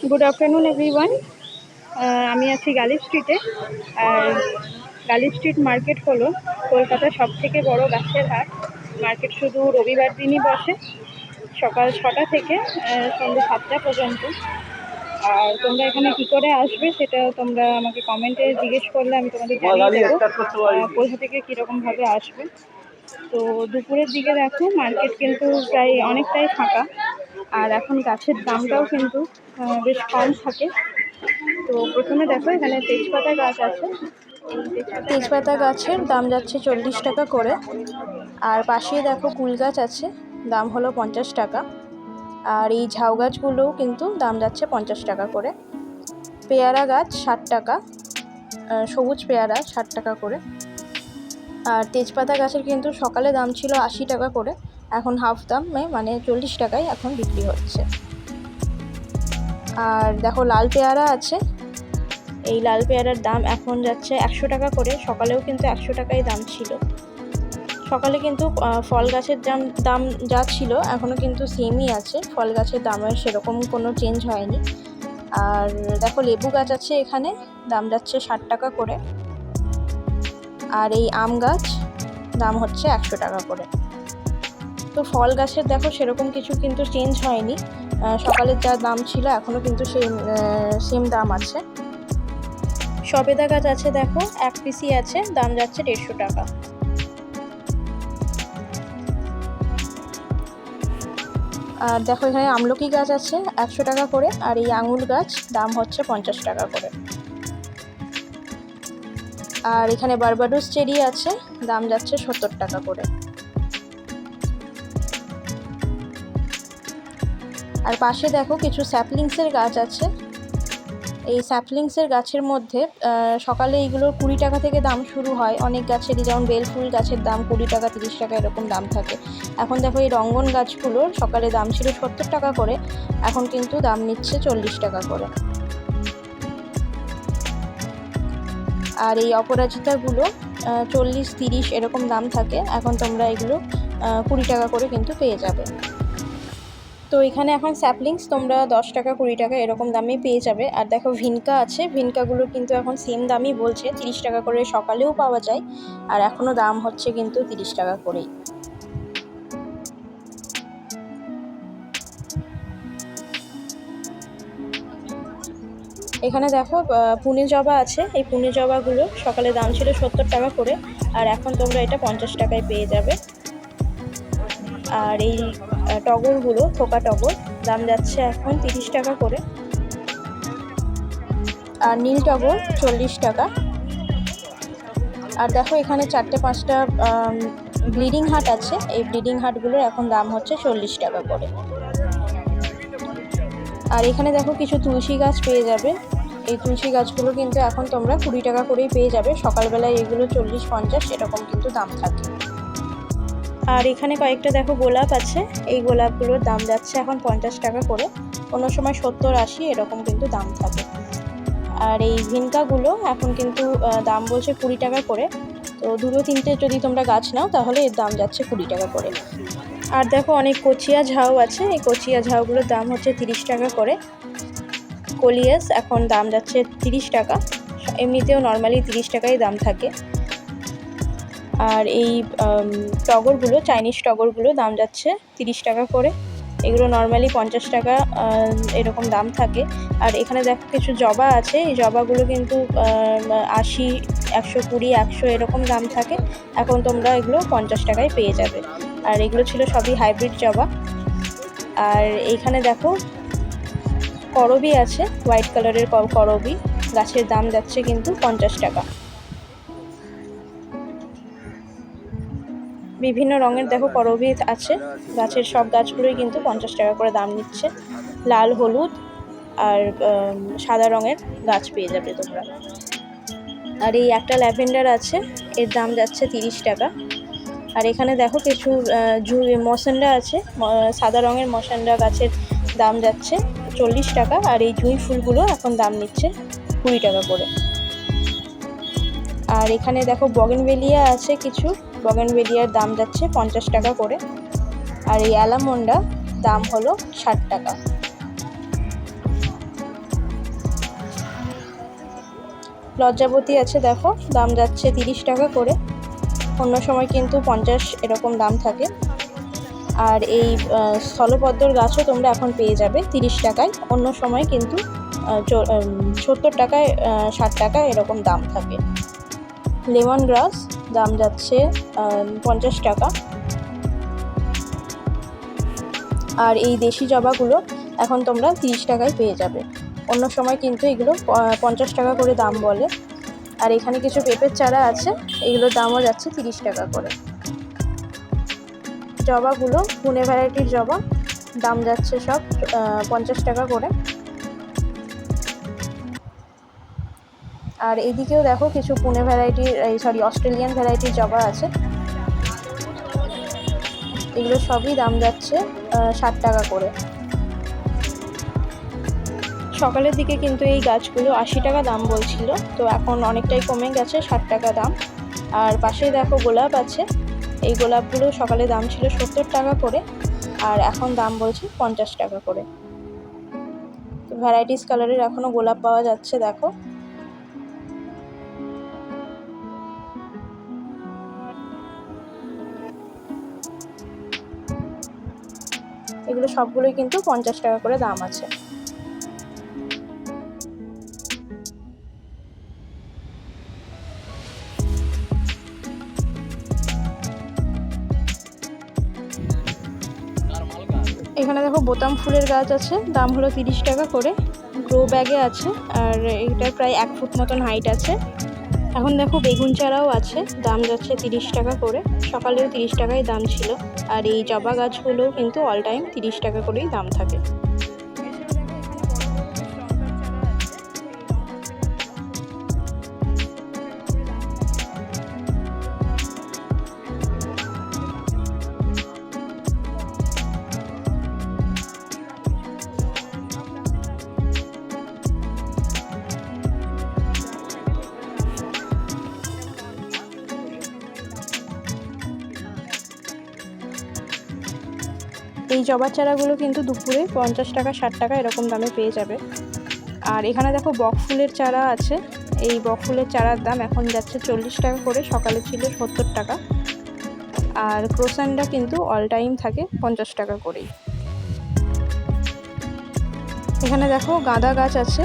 Good afternoon everyone. আমি আছি গালি স্ট্রিটে। আর গালি স্ট্রিট মার্কেট হলো কলকাতার সবথেকে বড় গাছের হাট। মার্কেট শুধু রবিবার দিনই বসে, সকাল 6টা থেকে সন্ধ্যে 7টা পর্যন্ত। আর তোমরা এখানে কি করে আসবে সেটা তোমরা আমাকে কমেন্টে জিজ্ঞেস করলে আমি তোমাদের জানিয়ে দেবো কোথা থেকে কীরকমভাবে আসবে। তো দুপুরের দিকে দেখো মার্কেট কিন্তু প্রায় অনেকটাই ফাঁকা, আর এখন গাছের দামটাও কিন্তু বেশ কম থাকে। তো প্রথমে দেখো এখানে তেজপাতা গাছ আছে। তেজপাতা গাছের দাম যাচ্ছে 40 টাকা করে। আর পাশেই দেখো কুল গাছ আছে, দাম হলো 50 টাকা। আর এই ঝাউ গাছগুলোও কিন্তু দাম যাচ্ছে 50 টাকা করে। পেয়ারা গাছ 60 টাকা, সবুজ পেয়ারা 60 টাকা করে। আর তেজপাতা গাছের কিন্তু সকালে দাম ছিল 80 টাকা করে, এখন হাফ দামে মানে 40 টাকায় এখন বিক্রি হচ্ছে। আর দেখো লাল পেয়ারা আছে, এই লাল পেয়ারার দাম এখন যাচ্ছে 100 টাকা করে। সকালেও কিন্তু 100 টাকাই দাম ছিল। সকালে কিন্তু ফল গাছের দাম যা ছিল এখনও কিন্তু সেমই আছে, ফল গাছের দামের সেরকম কোনো চেঞ্জ হয়নি। আর দেখো লেবু গাছ আছে, এখানে দাম যাচ্ছে 60 টাকা করে। আর এই আম গাছ দাম হচ্ছে 100 টাকা করে। তো ফল গাছের দেখো সেরকম কিছু কিন্তু চেঞ্জ হয়নি, সকালের যা দাম ছিল এখনও কিন্তু সেম দাম আছে। সবেদা গাছ আছে দেখো, 1 পিসই আছে, দাম যাচ্ছে 150 টাকা। আর দেখো এখানে আমলকি গাছ আছে 100 টাকা করে। আর এই আঙুর গাছ দাম হচ্ছে 50 টাকা করে। আর এখানে বারবাডোস চেরি আছে, দাম যাচ্ছে 70 টাকা করে। আর পাশে দেখো কিছু স্যাপলিংসের গাছ আছে। এই স্যাপলিংসের গাছের মধ্যে সকালে এইগুলোর 20 টাকা থেকে দাম শুরু হয়। অনেক গাছেরই, যেমন বেলফুল গাছের দাম 20 টাকা 30 টাকা এরকম দাম থাকে। এখন দেখো এই রঙ্গন গাছগুলোর সকালে দাম ছিল 70 টাকা করে, এখন কিন্তু দাম নিচ্ছে 40 টাকা করে। আর এই অপরাজিতাগুলো 40-30 এরকম দাম থাকে, এখন তোমরা এগুলো 20 টাকা করে কিন্তু পেয়ে যাবে। তো এখানে এখন স্যাপলিংস তোমরা 10 টাকা 20 টাকা এরকম দামে পেয়ে যাবে। আর দেখো ভিনকা আছে, ভিনকাগুলো কিন্তু এখন সেম দামই বলছে, 30 টাকা করে সকালেও পাওয়া যায়, আর এখনও দাম হচ্ছে কিন্তু 30 টাকা করেই। এখানে দেখো পুনে জবা আছে, এই পুনে জবাগুলো সকালে দাম ছিল 70 টাকা করে, আর এখন তোমরা এটা 50 টাকায় পেয়ে যাবে। আর এই টগরগুলো, থোকা টগর, দাম যাচ্ছে এখন 30 টাকা করে। আর নীল টগর 40 টাকা। আর দেখো এখানে 4-5টা ব্লিডিং হার্ট আছে, এই ব্লিডিং হার্টগুলোর এখন দাম হচ্ছে 40 টাকা করে। আর এখানে দেখো কিছু তুলসী গাছ পেয়ে যাবে, এই তুলসী গাছগুলো কিন্তু এখন তোমরা 20 টাকা করেই পেয়ে যাবে। সকালবেলায় এগুলো 40-50 এরকম কিন্তু দাম থাকে। আর এখানে কয়েকটা দেখো গোলাপ আছে, এই গোলাপগুলোর দাম যাচ্ছে এখন 50 টাকা করে, কোনো সময় 70-80 এরকম কিন্তু দাম থাকে। আর এই ভিনকাগুলো এখন কিন্তু দাম বলছে 20 টাকা করে। তো 2-3টে যদি তোমরা গাছ নাও তাহলে এর দাম যাচ্ছে 20 টাকা করে। আর দেখো অনেক কচিয়া ঝাউ আছে, এই কচিয়া ঝাউগুলোর দাম হচ্ছে 30 টাকা করে। কলিয়াস এখন দাম যাচ্ছে 30 টাকা, এমনিতেও নর্মালি 30 টাকাই দাম থাকে। আর এই টগরগুলো, চাইনিজ টগরগুলো দাম যাচ্ছে 30 টাকা করে, এগুলো নর্মালি 50 টাকা এরকম দাম থাকে। আর এখানে দেখো কিছু জবা আছে, এই জবাগুলো কিন্তু 80, 120, 100 এরকম দাম থাকে, এখন তোমরা এগুলো 50 টাকায় পেয়ে যাবে। আর এগুলো ছিল সবই হাইব্রিড জবা। আর এইখানে দেখো করবি আছে, হোয়াইট কালারের করবি গাছের দাম যাচ্ছে কিন্তু 50 টাকা। বিভিন্ন রঙের দেখো করবি আছে, গাছের সব গাছগুলোই কিন্তু 50 টাকা করে দাম নিচ্ছে। লাল, হলুদ আর সাদা রঙের গাছ পেয়ে যাবে তোমরা। আর এই একটা ল্যাভেন্ডার আছে, এর দাম যাচ্ছে 30 টাকা। আর এখানে দেখো কিছু মশান্ডা আছে, সাদা রঙের মশান্ডা গাছের দাম যাচ্ছে 40 টাকা। আর এই জুঁই ফুলগুলো এখন দাম নিচ্ছে 20 টাকা করে। আর এখানে দেখো বগেনভেলিয়া আছে, কিছু বগেনভেলিয়ার দাম যাচ্ছে 50 টাকা করে। আর এই অ্যালামন্ডা দাম হলো 60 টাকা। লজ্জাবতী আছে, দেখো দাম যাচ্ছে 30 টাকা করে, অন্য সময় কিন্তু 50 এরকম দাম থাকে। আর এই স্থলপদ্মর গাছও তোমরা এখন পেয়ে যাবে 30 টাকায়, অন্য সময় কিন্তু 70 টাকায় 60 টাকা এরকম দাম থাকে। লেমন গ্রাস দাম যাচ্ছে 50 টাকা। আর এই দেশি জবাগুলো এখন তোমরা 30 টাকায় পেয়ে যাবে, অন্য সময় কিন্তু এগুলো 50 টাকা করে দাম বলে। আর এখানে কিছু পেঁপের চারা আছে, এগুলোর দামও যাচ্ছে 30 টাকা করে। জবাগুলো পুনে ভ্যারাইটির জবা, দাম যাচ্ছে সব 50 টাকা করে। আর এইদিকেও দেখো কিছু পুনে ভ্যারাইটির অস্ট্রেলিয়ান ভ্যারাইটির জবা আছে, এগুলো সবই দাম যাচ্ছে 60 টাকা করে। সকালের দিকে কিন্তু এই গাছগুলো 80 টাকা দাম বলছিল, তো এখন অনেকটাই কমে গেছে, 60 টাকা দাম। আর পাশেই দেখো গোলাপ আছে, এই গোলাপগুলো সকালে দাম ছিল 70 টাকা করে, আর এখন দাম বলছে 50 টাকা করে। তো ভ্যারাইটিস কালারের এখনও গোলাপ পাওয়া যাচ্ছে, দেখো। এগুলো সবগুলোই কিন্তু 50 টাকা করে দাম আছে। এখানে দেখো বোতাম ফুলের গাছ আছে, দাম হলো 30 টাকা করে, গ্রো ব্যাগে আছে, আর এইটার প্রায় 1 ফুট মতন হাইট আছে। এখন দেখো বেগুন চারাও আছে, দাম যাচ্ছে 30 টাকা করে, সকালেও 30 টাকাই দাম ছিল। আর এই জবা গাছগুলোও কিন্তু অল টাইম 30 টাকা করেই দাম থাকে। এই জবার চারাগুলো কিন্তু দুপুরে 50 টাকা 60 টাকা এরকম দামে পেয়ে যাবে। আর এখানে দেখো বক ফুলের চারা আছে, এই বক ফুলের চারার দাম এখন যাচ্ছে 40 টাকা করে, সকালে ছিল 70 টাকা। আর ক্রোসানটা কিন্তু অল টাইম থাকে 50 টাকা করেই। এখানে দেখো গাঁদা গাছ আছে,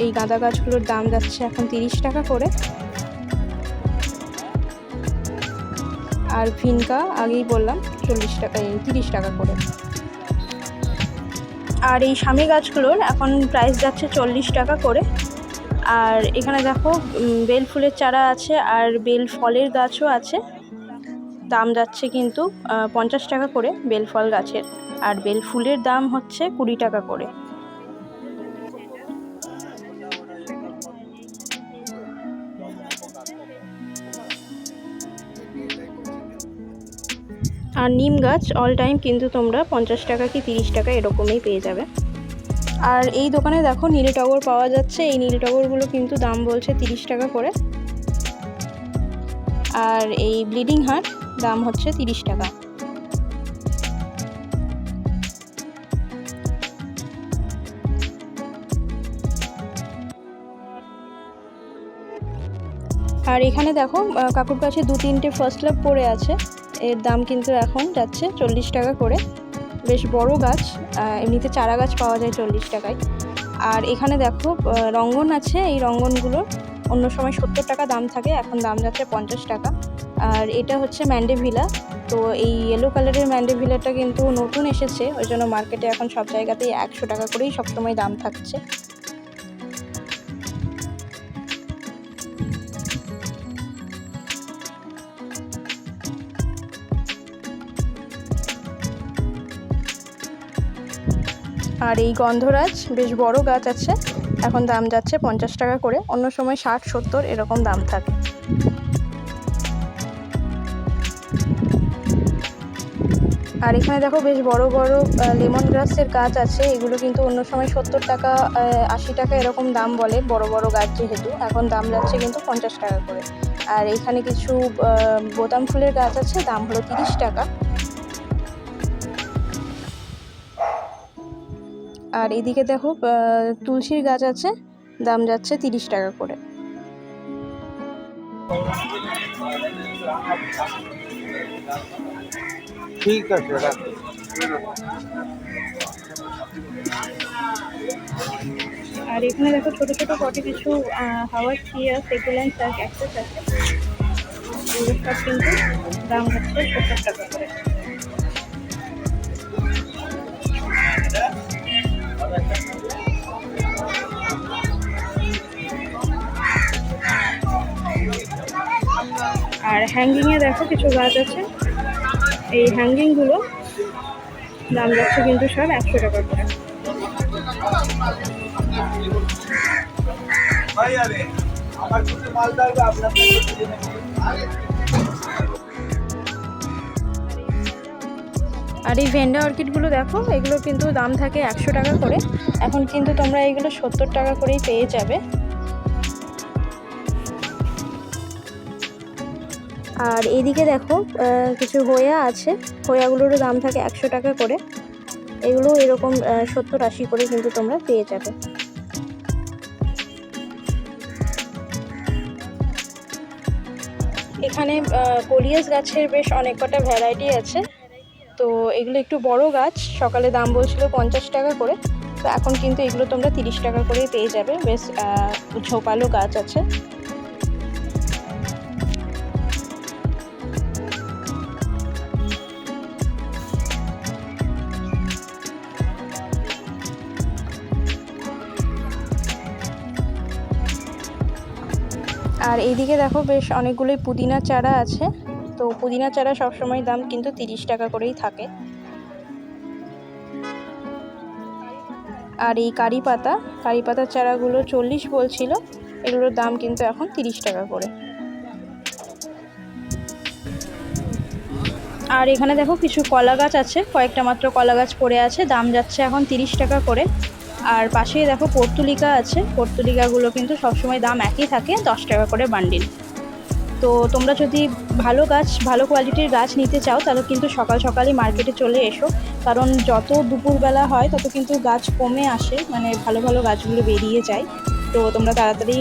এই গাঁদা গাছগুলোর দাম যাচ্ছে এখন 30 টাকা করে। আর ভিনকা আগেই বললাম 30 টাকা করে। আর এই স্বামী গাছগুলোর এখন প্রাইস যাচ্ছে 40 টাকা করে। আর এখানে দেখো বেল ফুলের চারা আছে, আর বেল ফলের গাছও আছে, দাম যাচ্ছে কিন্তু 50 টাকা করে বেল ফল গাছের, আর বেল ফুলের দাম হচ্ছে 20 টাকা করে। আর নিম গাছ অল টাইম কিন্তু তোমরা 50 টাকা কি 30 টাকা এরকমই পেয়ে যাবে। আর এই দোকানে দেখো নীল টগর পাওয়া যাচ্ছে, এই নীল টগরগুলো কিন্তু দাম বলছে 30 টাকা করে। আর এই ব্লিডিং হার্ট দাম হচ্ছে 30 টাকা। আর এখানে দেখো কাকুর কাছে 2-3টে ফার্স্ট লাভ পড়ে আছে, এর দাম কিন্তু এখন যাচ্ছে 40 টাকা করে, বেশ বড় গাছ, এমনিতে চারা গাছ পাওয়া যায় 40 টাকায়। আর এখানে দেখো রঙ্গন আছে, এই রঙ্গনগুলো অন্য সময় 70 টাকা দাম থাকে, এখন দাম যাচ্ছে 50 টাকা। আর এটা হচ্ছে ম্যান্ডেভিলা, তো এই ইয়েলো কালারের ম্যান্ডেভিলাটা কিন্তু নতুন এসেছে, ওই জন্য মার্কেটে এখন সব জায়গাতেই 100 টাকা করেই সবসময় দাম থাকছে। আর এই গন্ধরাজ বেশ বড় গাছ আছে, এখন দাম যাচ্ছে 50 টাকা করে, অন্য সময় 60-70 এরকম দাম থাকে। আর এখানে দেখো বেশ বড় বড় লেমন গ্রাসের গাছ আছে, এগুলো কিন্তু অন্য সময় 70 টাকা 80 টাকা এরকম দাম বলে, বড় বড় গাছ যেহেতু, এখন দাম যাচ্ছে কিন্তু 50 টাকা করে। আর এখানে কিছু বোতাম ফুলের গাছ আছে, দাম হলো 30 টাকা। আর এদিকে দেখো তুলসীর গাছ আছে, দাম যাচ্ছে 30 টাকা করে। ঠিক আছে, রাখো। আর এখানে দেখো ছোট ছোট পটে কিছু হাওয়ার চিয়া, সেকুলেন্স আর ক্যাকটাস আছে। এগুলো সব কিন্তু দাম হচ্ছে 70 টাকা করে। আর হ্যাঙ্গিংয়ে দেখো কিছু গাছ আছে। এই হ্যাঙ্গিংগুলো দাম যাচ্ছে কিন্তু সব 100 টাকা করে। আর এই ভেন্ডা অর্কিডগুলো দেখো, এগুলো কিন্তু দাম থাকে 100 টাকা করে। এখন কিন্তু তোমরা এগুলো 70 টাকা করেই পেয়ে যাবে। আর এইদিকে দেখো কিছু হোয়া আছে। হোয়াগুলোরও দাম থাকে 100 টাকা করে। এগুলো এরকম 70-80 করে কিন্তু তোমরা পেয়ে যাবে। এখানে কোলিয়াস গাছের বেশ অনেক কটা ভ্যারাইটি আছে। তো এগুলো একটু বড় গাছ, সকালে দাম বলছিল 50 টাকা করে, তো এখন কিন্তু এগুলো তোমরা 30 টাকা করেই পেয়ে যাবে। বেশ ঝোপালো গাছ আছে। আর এইদিকে দেখো বেশ অনেকগুলোই পুদিনা চারা আছে। তো পুদিনা চারা সবসময় দাম কিন্তু 30 টাকা করেই থাকে। আর এই কারি পাতার চারাগুলো 40 বলছিল, এগুলোর দাম কিন্তু এখন 30 টাকা করে। আর এখানে দেখো কিছু কলা গাছ আছে, কয়েকটা মাত্র কলা গাছ পড়ে আছে, দাম যাচ্ছে এখন 30 টাকা করে। আর পাশেই দেখো পর্তুলিকা আছে। পর্তুলিকাগুলো কিন্তু সবসময় দাম একই থাকে, 10 টাকা করে বান্ডিল। তো তোমরা যদি ভালো কোয়ালিটির গাছ নিতে চাও তাহলে কিন্তু সকাল সকালই মার্কেটে চলে এসো, কারণ যত দুপুরবেলা হয় তত কিন্তু গাছ কমে আসে, মানে ভালো ভালো গাছগুলো বেরিয়ে যায়। তো তোমরা তাড়াতাড়ি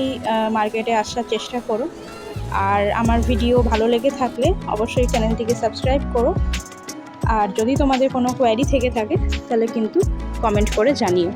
মার্কেটে আসার চেষ্টা করো। আর আমার ভিডিও ভালো লেগে থাকলে অবশ্যই চ্যানেলটিকে সাবস্ক্রাইব করো। আর যদি তোমাদের কোনো কোয়ারি থেকে থাকে তাহলে কিন্তু কমেন্ট করে জানিও।